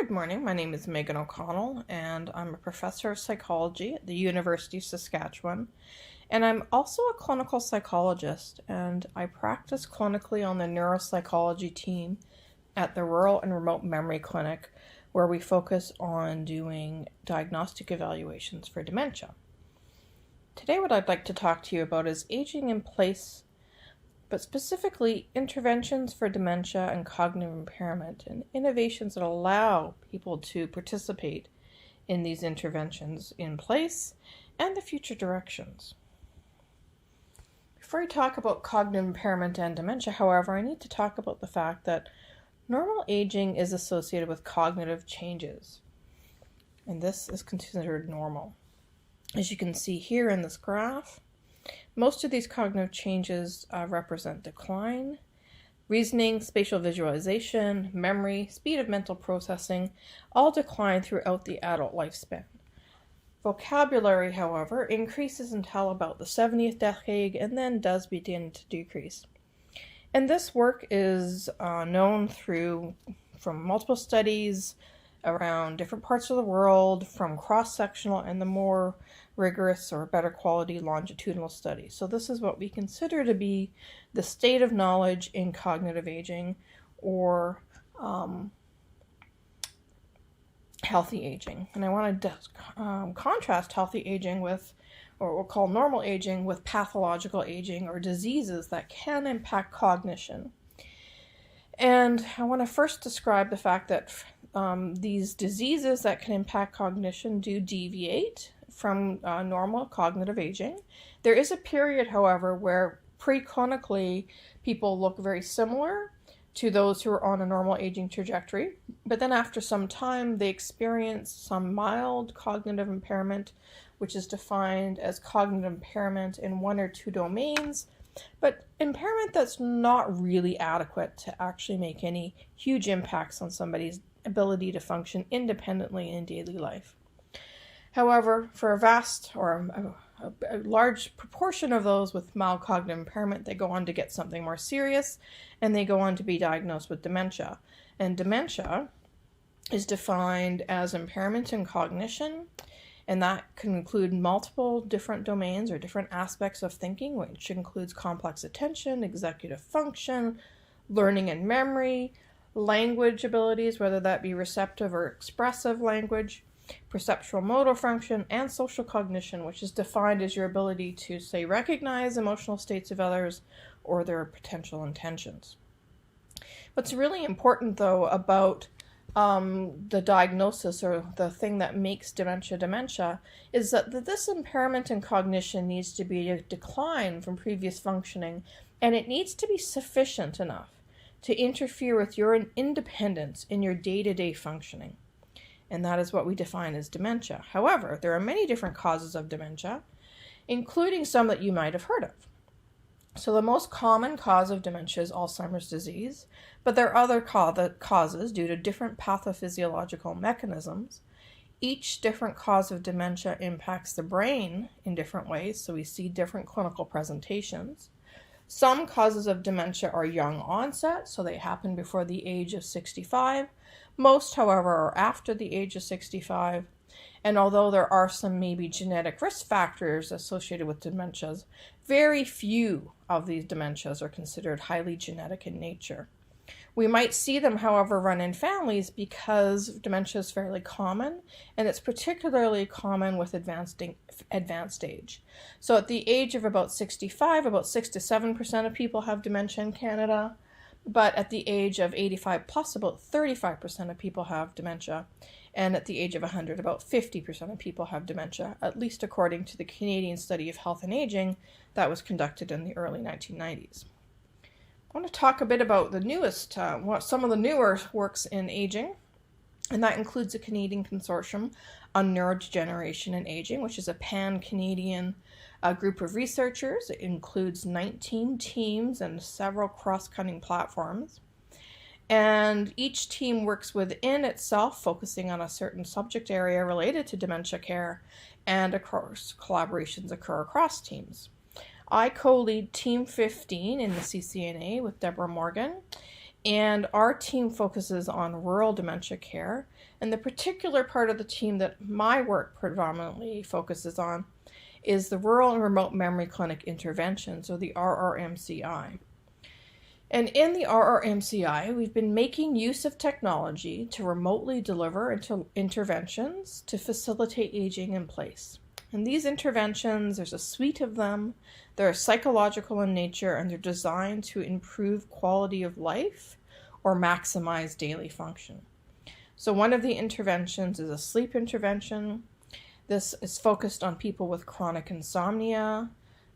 Good morning. My name is Megan O'Connell, and I'm a professor of psychology at the University of Saskatchewan. And I'm also a clinical psychologist, and I practice clinically on the neuropsychology team at the Rural and Remote Memory Clinic, where we focus on doing diagnostic evaluations for dementia. Today, what I'd like to talk to you about is aging in place, but specifically interventions for dementia and cognitive impairment and innovations that allow people to participate in these interventions in place and the future directions. Before I talk about cognitive impairment and dementia, however, I need to talk about the fact that normal aging is associated with cognitive changes, and this is considered normal. As you can see here in this graph, most of these cognitive changes represent decline. Reasoning, spatial visualization, memory, speed of mental processing all decline throughout the adult lifespan. Vocabulary, however, increases until about the 70th decade and then does begin to decrease. And this work is known from multiple studies around different parts of the world, from cross-sectional and the more rigorous or better quality longitudinal studies. So this is what we consider to be the state of knowledge in cognitive aging, or healthy aging. And I want to contrast healthy aging with, or what we'll call normal aging, with pathological aging or diseases that can impact cognition. And I want to first describe the fact that these diseases that can impact cognition do deviate from normal cognitive aging. There is a period, however, where preclinically people look very similar to those who are on a normal aging trajectory, but then after some time they experience some mild cognitive impairment, which is defined as cognitive impairment in one or two domains, but impairment that's not really adequate to actually make any huge impacts on somebody's ability to function independently in daily life. However, for a large proportion of those with mild cognitive impairment, they go on to get something more serious, and they go on to be diagnosed with dementia. And dementia is defined as impairment in cognition, and that can include multiple different domains or different aspects of thinking, which includes complex attention, executive function, learning and memory, language abilities, whether that be receptive or expressive language, perceptual motor function, and social cognition, which is defined as your ability to, say, recognize emotional states of others or their potential intentions. What's really important, though, about the diagnosis, or the thing that makes dementia, is that this impairment in cognition needs to be a decline from previous functioning, and it needs to be sufficient enough to interfere with your independence in your day-to-day functioning. And that is what we define as dementia. However, there are many different causes of dementia, including some that you might have heard of. So the most common cause of dementia is Alzheimer's disease, but there are other causes due to different pathophysiological mechanisms. Each different cause of dementia impacts the brain in different ways, so we see different clinical presentations. Some causes of dementia are young onset, so they happen before the age of 65. Most, however, are after the age of 65. And although there are some maybe genetic risk factors associated with dementias, very few of these dementias are considered highly genetic in nature. We might see them, however, run in families because dementia is fairly common, and it's particularly common with advanced age. So at the age of about 65, about 6 to 7% of people have dementia in Canada, but at the age of 85 plus, about 35% of people have dementia, and at the age of 100, about 50% of people have dementia, at least according to the Canadian Study of Health and Aging that was conducted in the early 1990s. I want to talk a bit about the newest, some of the newer works in aging, and that includes a Canadian consortium on neurodegeneration and aging, which is a pan-Canadian group of researchers. It includes 19 teams and several cross-cutting platforms. And each team works within itself, focusing on a certain subject area related to dementia care, and of course, collaborations occur across teams. I co-lead Team 15 in the CCNA with Deborah Morgan, And our team focuses on rural dementia care. And the particular part of the team that my work predominantly focuses on is the Rural and Remote Memory Clinic Interventions, or the RRMCI. And in the RRMCI, we've been making use of technology to remotely deliver interventions to facilitate aging in place. And these interventions, there's a suite of them. They're psychological in nature, and they're designed to improve quality of life or maximize daily function. So one of the interventions is a sleep intervention. This is focused on people with chronic insomnia.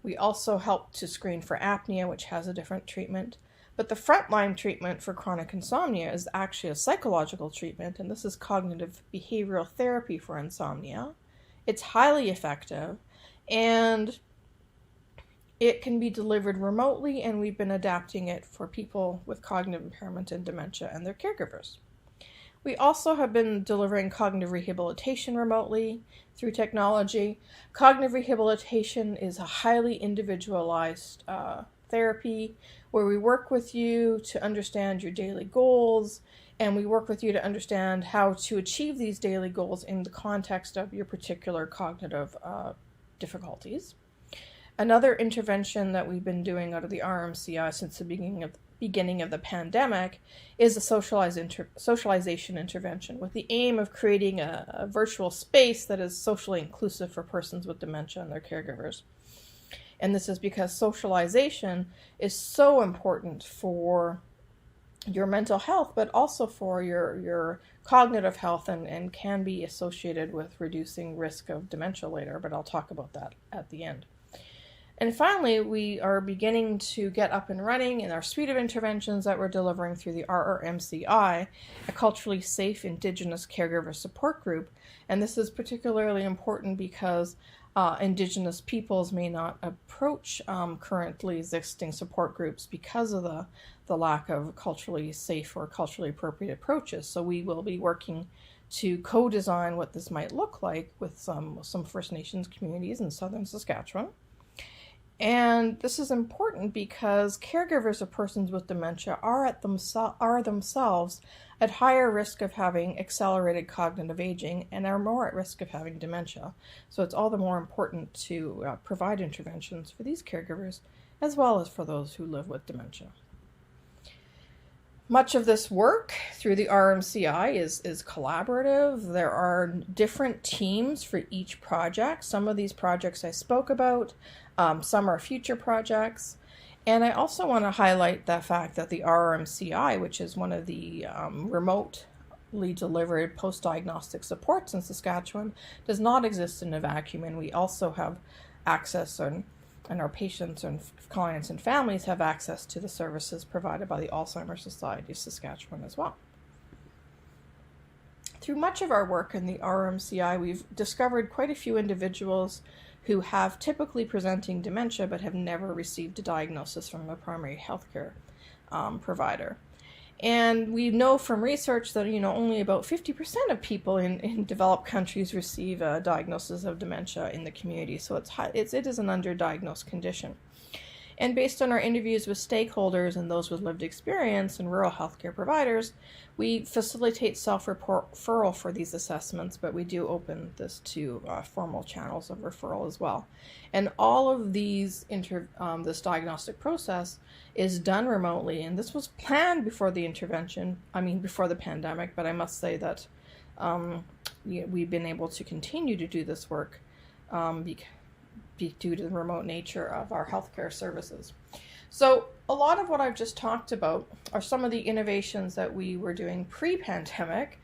We also help to screen for apnea, which has a different treatment. But the frontline treatment for chronic insomnia is actually a psychological treatment, and this is cognitive behavioral therapy for insomnia. It's highly effective, and it can be delivered remotely, and we've been adapting it for people with cognitive impairment and dementia and their caregivers. We also have been delivering cognitive rehabilitation remotely through technology. Cognitive rehabilitation is a highly individualized therapy where we work with you to understand your daily goals, and we work with you to understand how to achieve these daily goals in the context of your particular cognitive difficulties. Another intervention that we've been doing out of the RMCI since the beginning of the pandemic is a socialization intervention with the aim of creating a virtual space that is socially inclusive for persons with dementia and their caregivers. And this is because socialization is so important for your mental health, but also for your cognitive health, and can be associated with reducing risk of dementia later, but I'll talk about that at the end. And finally, we are beginning to get up and running in our suite of interventions that we're delivering through the RRMCI, a culturally safe Indigenous caregiver support group. And this is particularly important because Indigenous peoples may not approach currently existing support groups because of the lack of culturally safe or culturally appropriate approaches. So we will be working to co-design what this might look like with some First Nations communities in southern Saskatchewan. And this is important because caregivers of persons with dementia are themselves at higher risk of having accelerated cognitive aging and are more at risk of having dementia. So it's all the more important to provide interventions for these caregivers as well as for those who live with dementia. Much of this work through the RMCI is collaborative. There are different teams for each project. Some of these projects I spoke about. Some are future projects. And I also want to highlight the fact that the RMCI, which is one of the remotely delivered post-diagnostic supports in Saskatchewan, does not exist in a vacuum. And we also have access, and our patients and clients and families have access to the services provided by the Alzheimer's Society of Saskatchewan as well. Through much of our work in the RMCI, we've discovered quite a few individuals who have typically presenting dementia but have never received a diagnosis from a primary healthcare provider. And we know from research that only about 50% of people in developed countries receive a diagnosis of dementia in the community. So it is an underdiagnosed condition. And based on our interviews with stakeholders and those with lived experience and rural healthcare providers, we facilitate self-referral for these assessments, but we do open this to formal channels of referral as well. And all of these this diagnostic process is done remotely, and this was planned before the before the pandemic, but I must say that we've been able to continue to do this work due to the remote nature of our healthcare services. So a lot of what I've just talked about are some of the innovations that we were doing pre-pandemic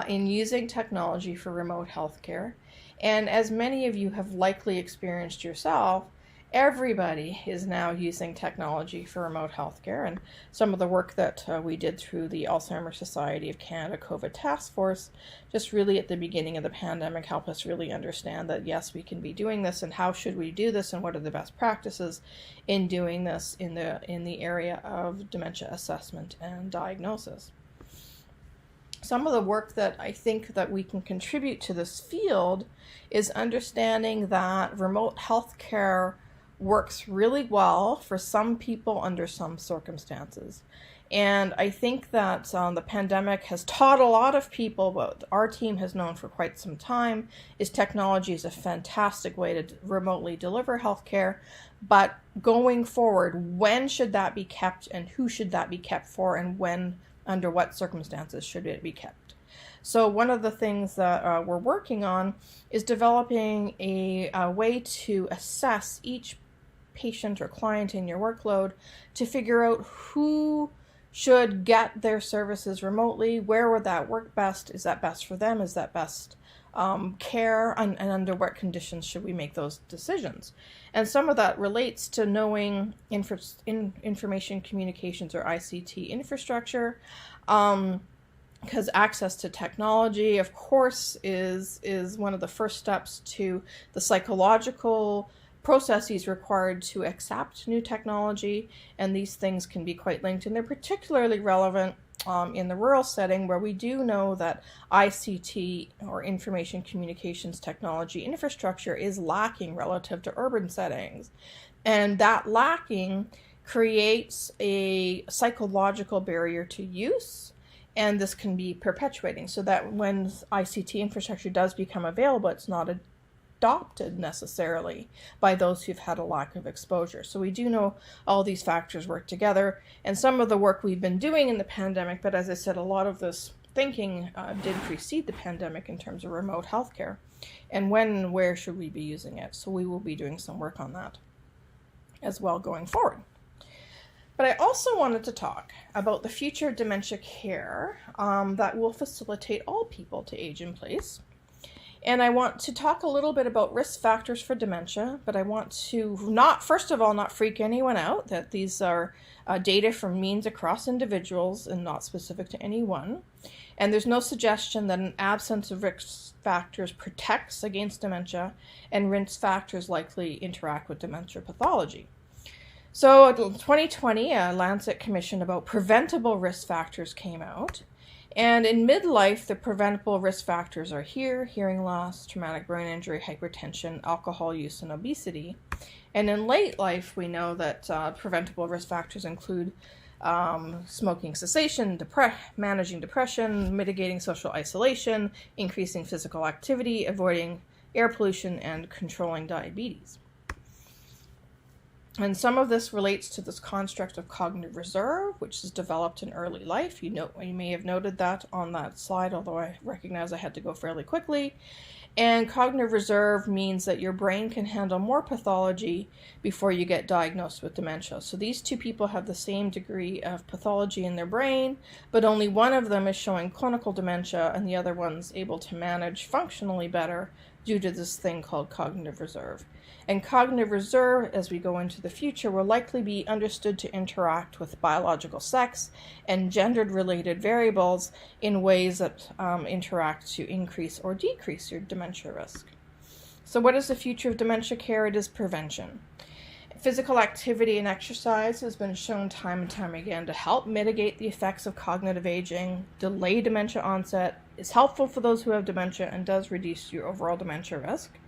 in using technology for remote healthcare. And as many of you have likely experienced yourself, everybody is now using technology for remote healthcare. And some of the work that we did through the Alzheimer's Society of Canada COVID Task Force, just really at the beginning of the pandemic, helped us really understand that yes, we can be doing this, and how should we do this, and what are the best practices in doing this in the area of dementia assessment and diagnosis. Some of the work that I think that we can contribute to this field is understanding that remote healthcare works really well for some people under some circumstances. And I think that the pandemic has taught a lot of people, what our team has known for quite some time, is technology is a fantastic way to remotely deliver healthcare. But going forward, when should that be kept, and who should that be kept for, and when, under what circumstances should it be kept? So one of the things that we're working on is developing a way to assess each patient or client in your workload to figure out who should get their services remotely, where would that work best, is that best for them, is that best care, and under what conditions should we make those decisions. And some of that relates to knowing information communications or ICT infrastructure, because access to technology, of course, is one of the first steps to the psychological processes required to accept new technology, and these things can be quite linked, and they're particularly relevant in the rural setting, where we do know that ICT or information communications technology infrastructure is lacking relative to urban settings, and that lacking creates a psychological barrier to use, and this can be perpetuating, so that when ICT infrastructure does become available, it's not adopted necessarily by those who've had a lack of exposure. So we do know all these factors work together, and some of the work we've been doing in the pandemic, but as I said, a lot of this thinking did precede the pandemic in terms of remote healthcare, and when and where should we be using it. So we will be doing some work on that as well going forward. But I also wanted to talk about the future of dementia care that will facilitate all people to age in place. And I want to talk a little bit about risk factors for dementia, but I want to first of all, not freak anyone out that these are data from means across individuals and not specific to any one. And there's no suggestion that an absence of risk factors protects against dementia, and risk factors likely interact with dementia pathology. So in 2020, a Lancet Commission about preventable risk factors came out. And in midlife, the preventable risk factors are hearing loss, traumatic brain injury, hypertension, alcohol use, and obesity. And in late life, we know that preventable risk factors include smoking cessation, managing depression, mitigating social isolation, increasing physical activity, avoiding air pollution, and controlling diabetes. And some of this relates to this construct of cognitive reserve, which is developed in early life. You may have noted that on that slide, although I recognize I had to go fairly quickly. And cognitive reserve means that your brain can handle more pathology before you get diagnosed with dementia. So these two people have the same degree of pathology in their brain, but only one of them is showing clinical dementia and the other one's able to manage functionally better due to this thing called cognitive reserve. And cognitive reserve, as we go into the future, will likely be understood to interact with biological sex and gendered-related variables in ways that interact to increase or decrease your dementia risk. So what is the future of dementia care? It is prevention. Physical activity and exercise has been shown time and time again to help mitigate the effects of cognitive aging, delay dementia onset, is helpful for those who have dementia, and does reduce your overall dementia risk.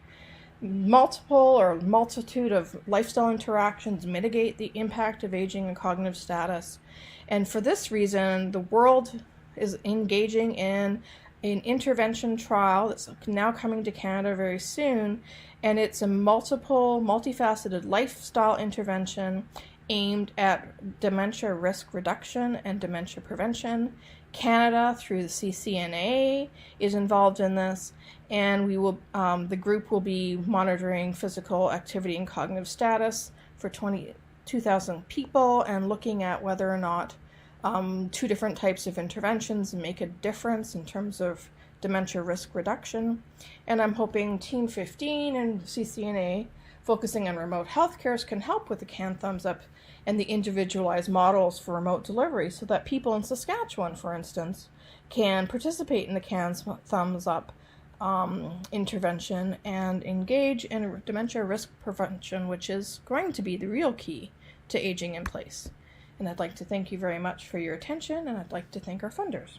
Multitude of lifestyle interactions mitigate the impact of aging and cognitive status. And for this reason, the world is engaging in an intervention trial that's now coming to Canada very soon. And it's a multifaceted lifestyle intervention aimed at dementia risk reduction and dementia prevention. Canada, through the CCNA, is involved in this, and the group will be monitoring physical activity and cognitive status for 22,000 people and looking at whether or not two different types of interventions make a difference in terms of dementia risk reduction. And I'm hoping Team 15 and CCNA, focusing on remote healthcare, can help with the CAN Thumbs Up and the individualized models for remote delivery, so that people in Saskatchewan, for instance, can participate in the CAN Thumbs Up intervention and engage in dementia risk prevention, which is going to be the real key to aging in place. And I'd like to thank you very much for your attention, and I'd like to thank our funders.